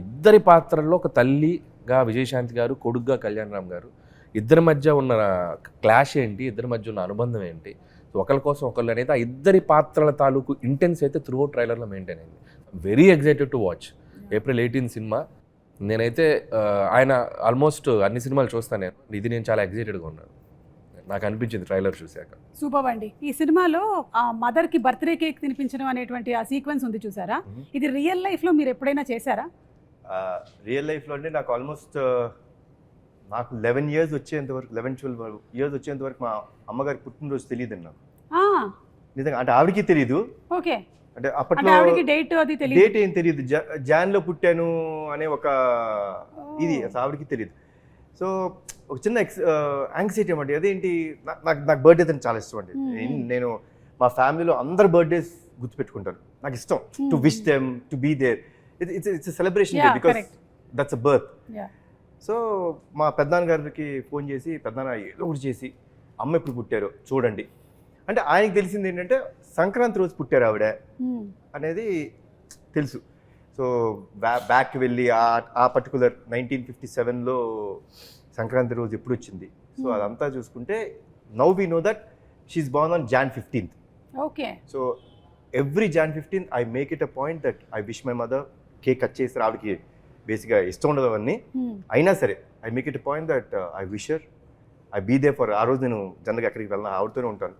ఇద్దరి పాత్రల్లో ఒక తల్లిగా విజయశాంతి గారు, కొడుగ్గా కళ్యాణ్ రామ్ గారు, ఇద్దరి మధ్య ఉన్న క్లాష్ ఏంటి, ఇద్దరి మధ్య ఉన్న అనుబంధం ఏంటి, ఒకరి కోసం ఒకళ్ళు అనేది ఆ ఇద్దరి పాత్రల తాలూకు ఇంటెన్స్ అయితే త్రూ అవుట్ ట్రైలర్లో మెయింటైన్ అయింది. Very excited to watch. April 18 cinema. నేనైతే ఆయన ఆల్మోస్ట్ అన్ని సినిమాలు చూస్తాను నేను. ఇది నేను చాలా ఎక్సైటెడ్గా ఉన్నాను, నాకు అనిపించింది ట్రైలర్ చూశాక. సూపర్ అండి. ఈ సినిమాలో ఆ మదర్ కి బర్త్డే కేక్ తినిపించడం అనేటువంటి ఆ సీక్వెన్స్ ఉంది చూసారా, ఇది రియల్ లైఫ్ లో మీరు ఎప్పుడైనా చేశారా? రియల్ లైఫ్లో అంటే నాకు ఆల్మోస్ట్ నాకు 11 years వచ్చేంత వరకు 11-12 years వచ్చేంత వరకు మా అమ్మగారి పుట్టినరోజు తెలియదు నాకు నిజంగా. అంటే ఆవిడకి తెలియదు. ఓకే. అంటే అప్పట్లో డేట్ అది తెలియదు, డేట్ ఏం తెలియదు. జాన్లో పుట్టాను అనే ఒక ఇది అసలు ఆవిడకి తెలియదు. సో ఒక చిన్న యాంగ్జైటీ అన్నమాట. అదేంటి, నాకు బర్త్డే అంటే చాలా ఇష్టం అండి. నేను మా ఫ్యామిలీలో అందరు బర్త్డేస్ గుర్తుపెట్టుకుంటాను. నాకు ఇష్టం to wish them, to be there. It's celebration day because that's a birth. So మా పెద్దనాన్న గారికి ఫోన్ చేసి, పెద్దనాన్న ఏదో ఒకటి చేసి అమ్మ ఎప్పుడు పుట్టారో చూడండి అంటే, ఆయనకి తెలిసింది ఏంటంటే సంక్రాంతి రోజు పుట్టారు ఆవిడ అనేది తెలుసు. సో బ్యాక్ వెళ్ళి ఆ పర్టికులర్ 1957లో సంక్రాంతి రోజు ఎప్పుడు వచ్చింది, సో అదంతా చూసుకుంటే now we know that she's born on Jan 15th. Okay. So every Jan 15th I make it a point that I wish my mother. Cake cut చేసి ఆవిడకి బేసిక్గా ఇష్టం ఉండదు అవన్నీ, అయినా సరే I make it a point that I wish her, I be there for. ఆ రోజు నేను జనరల్గా ఎక్కడికి వెళ్ళినా ఆవిడతోనే ఉంటాను.